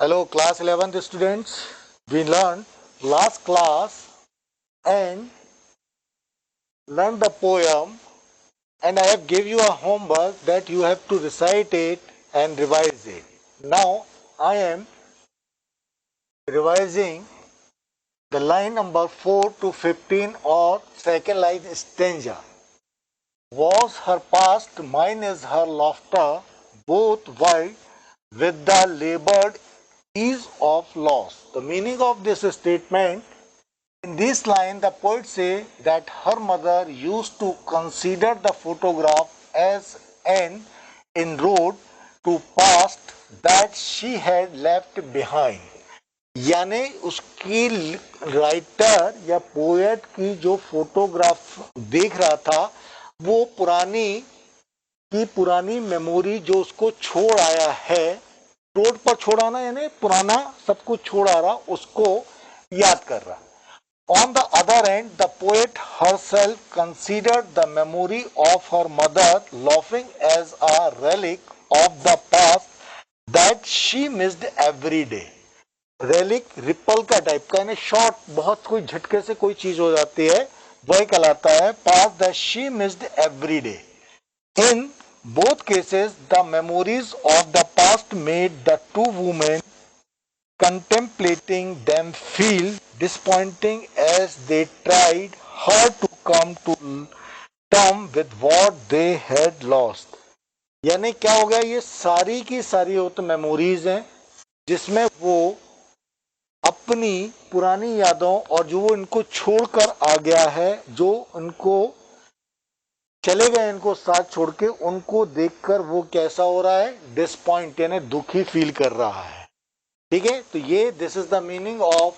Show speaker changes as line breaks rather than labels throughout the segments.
Hello, class 11th students. We learned last class and learned the poem, and I have give you a homework that you have to recite it and revise it. Now I am revising the line number 4 to 15 or second line stanza. Was her past, mine is her laughter, both wide with the labored ease of loss. The meaning of this statement: in this line, the poet says that her mother used to consider the photograph as an inroad to past that she had left behind. यानी उसकी writer या poet की जो photograph देख रहा था वो पुरानी मेमोरी जो उसको छोड़ आया है, रोड पर छोड़ाना यानी पुराना सब कुछ छोड़ आ रहा, उसको याद कर रहा. On the other hand, the poet herself considered the memory of her mother laughing as a relic of the past that she missed every day. Relic ripple का टाइप का यानी शॉर्ट, बहुत कोई झटके से कोई चीज हो जाती है वही कहलाता है past that she missed every day. In both cases the memories of the past made the two women contemplating them feel disappointing as they tried hard to come to term with what they had lost. यानी क्या हो गया, ये सारी की सारी वो तो मेमोरीज हैं जिसमें वो अपनी पुरानी यादों और जो वो इनको छोड़कर आ गया है, जो उनको चले गए, इनको साथ छोड़ के, उनको देखकर वो कैसा हो रहा है, डिसपॉइंट यानी दुखी फील कर रहा है. ठीक है, तो ये this is the meaning of.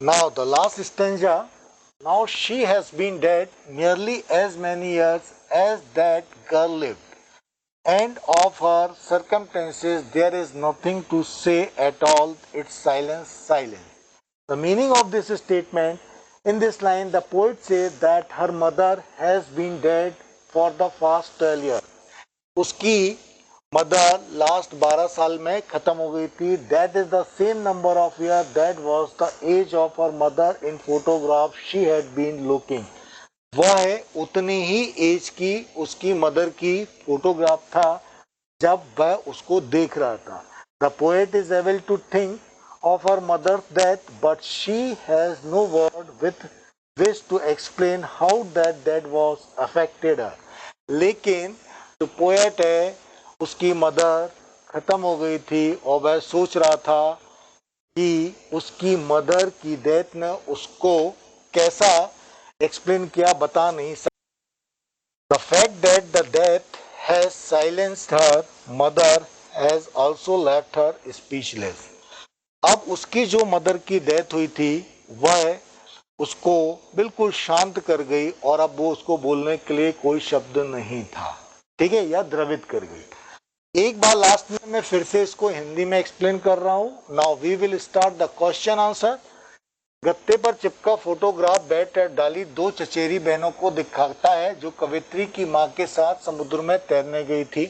Now the last stanza. Now she has been dead nearly as many years as that girl lived, and of her circumstances there is nothing to say at all, it's silence, silence. The meaning of this statement: in this line the poet says that her mother has been dead for the past 12 years. उसकी mother last 12 साल में खत्म हो गई थी. That is the same number of year that was the age of her mother in photograph she had been looking. वह है उतनी ही एज की उसकी मदर की फोटोग्राफ था जब वह उसको देख रहा था. The poet is able to think of her mother's death but she has no word with which to explain how that death was affected her. लेकिन जो पोएट है उसकी मदर खत्म हो गई थी और वह सोच रहा था कि उसकी मदर की डेथ ने उसको कैसा एक्सप्लेन किया, बता नहीं सकता. The fact that the death has silenced her mother has also left her speechless. अब उसकी जो मदर की डेथ हुई थी वह उसको बिल्कुल शांत कर गई और अब वो उसको बोलने के लिए कोई शब्द नहीं था. ठीक है, या द्रवित कर गई. एक बार लास्ट में मैं फिर से इसको हिंदी में एक्सप्लेन कर रहा हूं. Now we will start the question answer. गत्ते पर चिपका फोटोग्राफ बेड पर डाली दो चचेरी बहनों को दिखाता है जो कवित्री की मां के साथ समुद्र में तैरने गई थी.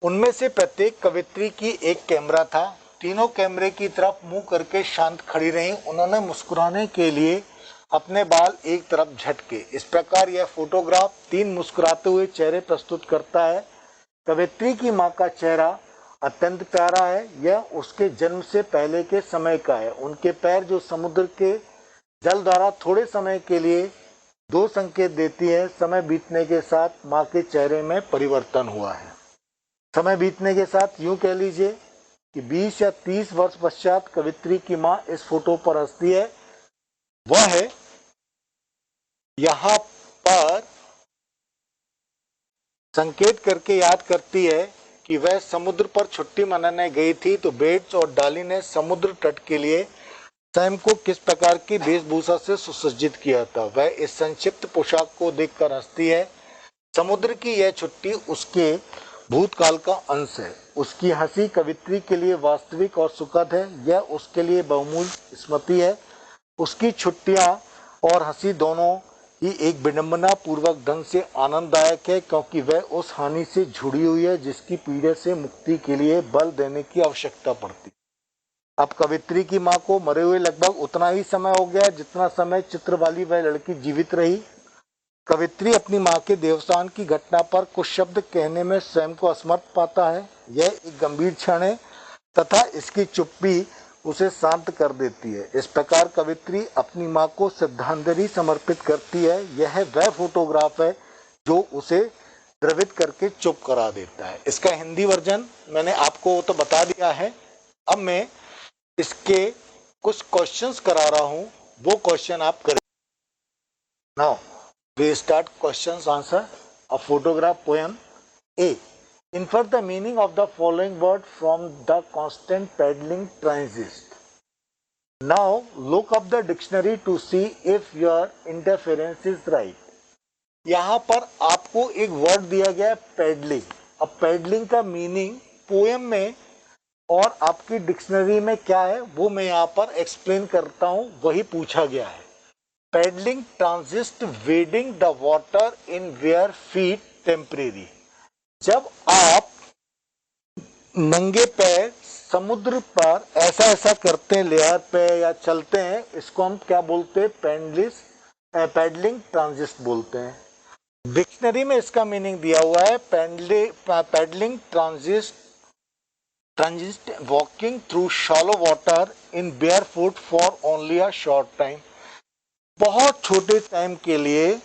उनमें से प्रत्येक कवित्री की एक कैमरा था. तीनों कैमरे की तरफ मुंह करके शांत खड़ी रहीं. उन्होंने मुस्कुराने के लिए अपने बाल एक तरफ झटके. इस प्रकार यह फोटोग्राफ तीन मुस्कुराते हुए चेहरे प्रस्तुत करता है. कवित्री की मां का चेहरा अत्यंत प्यारा है. यह उसके जन्म से पहले के समय का है. उनके पैर जो समुद्र के जल द्वारा थोड़े समय के लिए दो संकेत देती है. समय बीतने के साथ मां के चेहरे में परिवर्तन हुआ है. समय बीतने के साथ यूं कह लीजिए कि 20 या 30 वर्ष पश्चात कवित्री की मां इस फोटो पर हंसती है. वह है यहां पर संकेत करके याद करती है कि वह समुद्र पर छुट्टी मनाने गई थी तो बेट्स और डाली ने समुद्र तट के लिए सैम को किस प्रकार की वेशभूषा से सुसज्जित किया था. वह इस संक्षिप्त पोशाक को देखकर हंसती है. समुद्र की यह छुट्टी उसके भूतकाल का अंश है. उसकी हंसी कवित्री के लिए वास्तविक और सुखद है. यह उसके लिए बहुमूल्य स्मृति है. उसकी छुट्टियां और हंसी दोनों ये एक विडंबना पूर्वक ढंग से आनंददायक है क्योंकि वह उस हानि से जुड़ी हुई है जिसकी पीड़ा से मुक्ति के लिए बल देने की आवश्यकता पड़ती। अब कवित्री की मां को मरे हुए लगभग उतना ही समय हो गया जितना समय चित्र वाली वह लड़की जीवित रही। कवित्री अपनी मां के देवसान की घटना पर कुछ शब्द कहने में स्वयं को असमर्थ पाता है। यह एक गंभीर क्षण है तथा इसकी चुप्पी उसे शांत कर देती है। इस प्रकार कवित्री अपनी मां को श्रद्धांजलि समर्पित करती है। यह वह फोटोग्राफ है जो उसे द्रवित करके चुप करा देता है। इसका हिंदी वर्जन मैंने आपको तो बता दिया है। अब मैं इसके कुछ क्वेश्चंस करा रहा हूं, वो क्वेश्चन आप करें। Now we start questions answer. A photograph poem. A, infer the meaning of the following word from the constant paddling transist. Now look up the dictionary to see if your interference is right. यहाँ पर आपको एक word दिया गया है paddling. अब paddling का meaning poem में और आपकी डिक्शनरी में क्या है वो मैं यहाँ पर एक्सप्लेन करता हूँ, वही पूछा गया है। Paddling transient wading the water in bare feet temporary. जब आप नंगे पैर समुद्र पर ऐसा ऐसा करते हैं लेयर पे या चलते हैं, इसको हम क्या बोलते हैं? पैडलिंग ट्रांजिस्ट बोलते हैं। डिक्शनरी में इसका मीनिंग दिया हुआ है paddling transient walking through shallow water in bare foot for only a short time. बहुत छोटे टाइम के लिए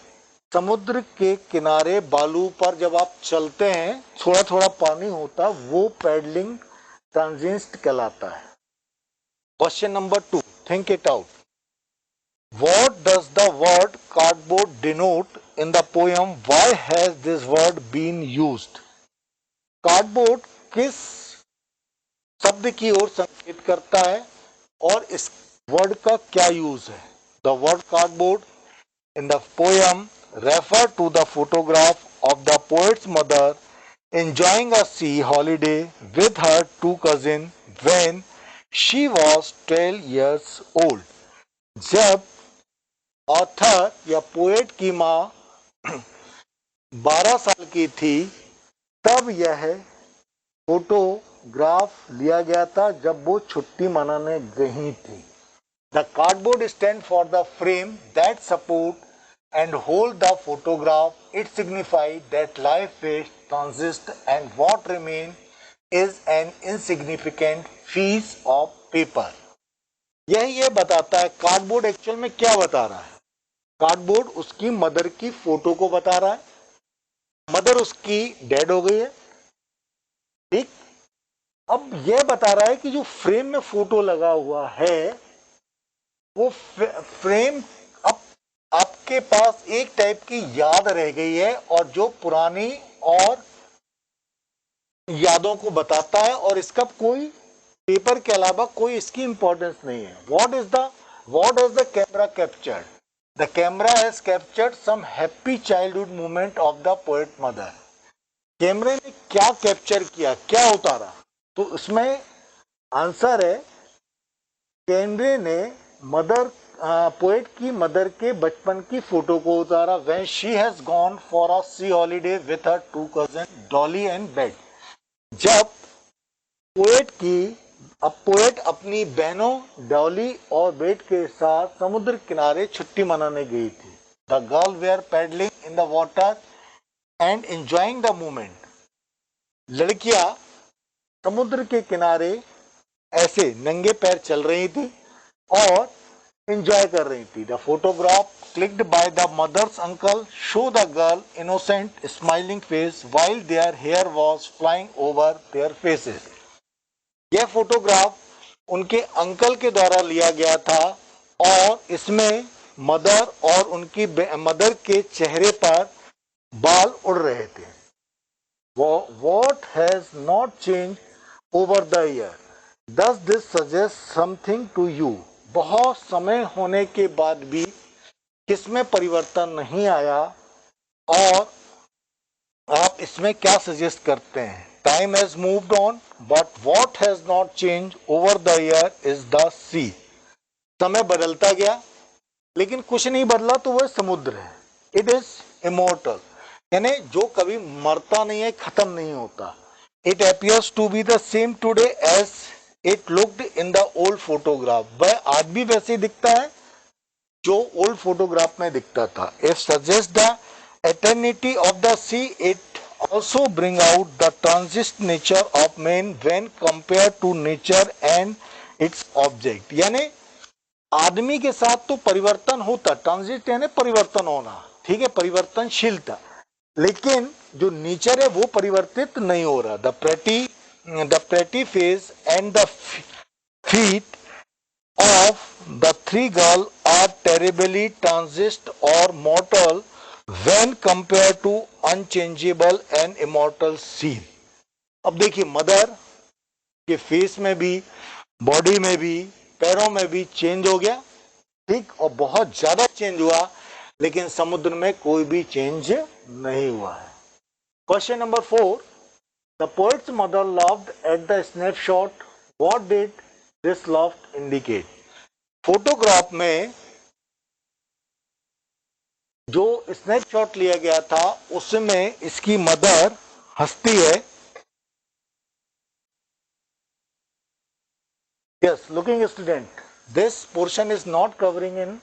समुद्र के किनारे बालू पर जब आप चलते हैं, थोड़ा थोड़ा पानी होता, वो पैडलिंग ट्रांजिस्ट कहलाता है। Question number 2, think it out. What does the word cardboard denote in the poem? Why has this word been used? Cardboard किस शब्द की ओर संकेत करता है और इस वर्ड का क्या यूज है? The word cardboard in the poem refer to the photograph of the poet's mother enjoying a sea holiday with her two cousins when she was 12 years old. जब ऑथर या पोएट की माँ 12 साल की थी तब यह फोटोग्राफ लिया गया था जब वो छुट्टी मनाने गई थी। The cardboard stand for the frame that support and hold the photograph. It signifies that life is transient and what remains is an insignificant piece of paper. यही ये बताता है। कार्डबोर्ड एक्चुअल में क्या बता रहा है? कार्डबोर्ड उसकी मदर की फोटो को बता रहा है। मदर उसकी डेड हो गई है, ठीक। अब यह बता रहा है कि जो फ्रेम में फोटो लगा हुआ है वो फ्रेम अब आपके पास एक टाइप की याद रह गई है और जो पुरानी और यादों को बताता है और इसका कोई पेपर के अलावा कोई इसकी इंपॉर्टेंस नहीं है। What is the camera captured? The camera has captured some happy childhood moment of the poet mother. कैमरे ने क्या कैप्चर किया, क्या उतारा? तो इसमें आंसर है कैमरे ने पोएट की मदर के बचपन की फोटो को उतारा। When she has gone for a sea holiday with her two cousins Dolly and Bet। जब पोएट अपनी बहनों डॉली और बेट के साथ समुद्र किनारे छुट्टी मनाने गई थी। The girl were paddling in the water and enjoying the moment। लड़कियां समुद्र के किनारे ऐसे नंगे पैर चल रही थी और एंजॉय कर रही थी। The photograph clicked by the mother's uncle show the girl innocent smiling face while their hair was flying over their faces. यह फोटोग्राफ उनके अंकल के द्वारा लिया गया था और इसमें मदर और उनकी मदर के चेहरे पर बाल उड़ रहे थे। What has not changed over the year? Does this suggest something to you? बहुत समय होने के बाद भी किसमें परिवर्तन नहीं आया और आप इसमें क्या सजेस्ट करते हैं? Time has moved on, but what has not changed over the year is the sea। समय बदलता गया लेकिन कुछ नहीं बदला तो वह समुद्र है। इट इज इमोर्टल, यानी जो कभी मरता नहीं है, खत्म नहीं होता। It appears to be the same today as it looked in the old photograph, वह आज भी वैसे ही दिखता है जो ओल्ड फोटोग्राफ में दिखता था। If suggest the eternity of the sea, it also bring out the transient nature of man when compare to nature and its object, यानी आदमी के साथ तो परिवर्तन होता, ट्रांजिट यानी परिवर्तन होना, ठीक है, परिवर्तनशीलता, लेकिन जो नेचर है वो परिवर्तित नहीं हो रहा। The pretty face and the feet of the three girls are terribly transient or mortal when compared to unchangeable and immortal scene। अब देखिए मदर के फेस में भी, बॉडी में भी, पैरों में भी चेंज हो गया, ठीक, और बहुत ज्यादा चेंज हुआ, लेकिन समुद्र में कोई भी चेंज नहीं हुआ है। Question number 4, the poets mother loved at the snapshot, what did this love indicate. Photograph में जो स्नैपशॉट लिया गया था उसमें इसकी मदर हंसती है। Yes, looking student, this portion is not covering in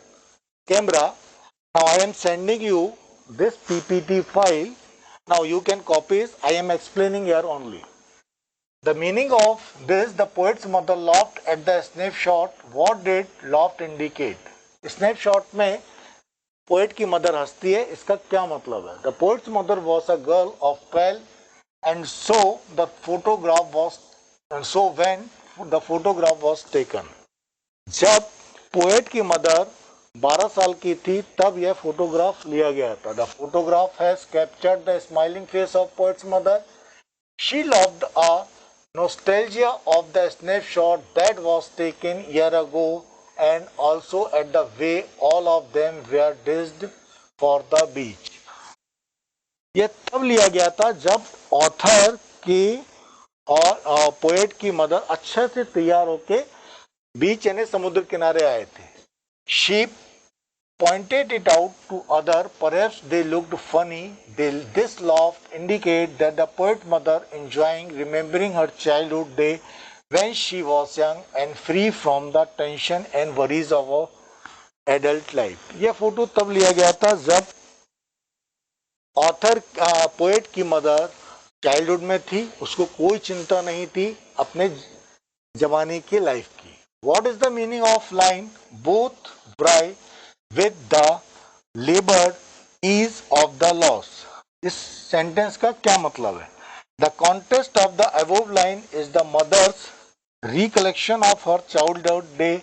camera. Now I am sending you this PPT file, now you can copy, I am explaining here only. The meaning of this, the poet's mother laughed at the snapshot. What did laugh indicate? Snapshot में poet की mother हंसती है, इसका क्या मतलब है? The poet's mother was a girl of 12, and so the photograph was, and so when the photograph was taken, जब poet की mother 12 साल की थी तब यह फोटोग्राफ लिया गया था। The photograph has captured the smiling face of poet's mother. She loved a nostalgia of the snapshot that was taken year ago, and also at the way all of them were dressed for the beach। यह तब लिया गया था जब author की और poet की mother अच्छे से तैयार होके बीच यानी समुद्र किनारे आए थे। She pointed it out to others, perhaps they looked funny. This laugh indicates that the poet's mother enjoying remembering her childhood day when she was young and free from the tension and worries of adult life। यह photo तब लिया गया था जब author poet की mother childhood में थी, उसको कोई चिंता नहीं थी अपने जवानी की लाइफ की। What is the meaning of line both bright with the labored ease of the loss? इस सेंटेंस का क्या मतलब है? The context of the above line is the mother's recollection of her childhood day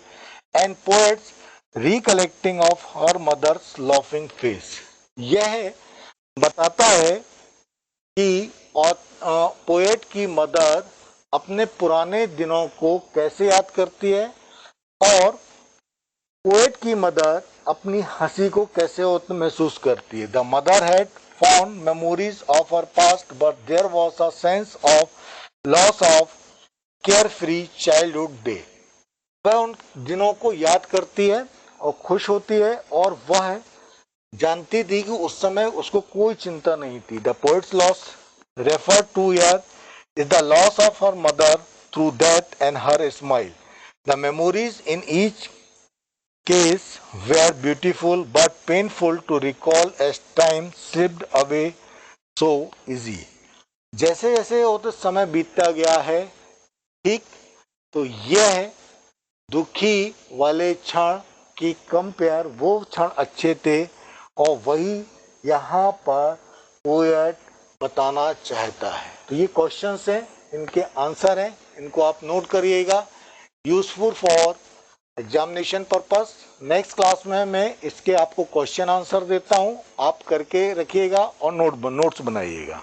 and poet's recollecting of her mother's laughing face। यह बताता है कि poet की मदर अपने पुराने दिनों को कैसे याद करती है और पोएट की मदर अपनी हंसी को कैसे महसूस करती है। The mother had fond memories of her past but there was a sense of loss of carefree childhood day. वह उन दिनों को याद करती है और खुश होती है और वह जानती थी कि उस समय उसको कोई चिंता नहीं थी। The poets loss refer two year is the loss of her mother through death and her smile. The memories in each case were beautiful but painful to recall as time slipped away so easy। जैसे जैसे वो समय बीतता गया है, ठीक, तो यह दुखी वाले क्षण की कंपेयर वो क्षण अच्छे थे और वही यहाँ पर पोएट बताना चाहता है। तो ये क्वेश्चंस हैं, इनके आंसर हैं, इनको आप नोट करिएगा, useful for examination purpose. Next class में मैं इसके आपको क्वेश्चन आंसर देता हूं, आप करके रखिएगा और नोट्स बनाइएगा।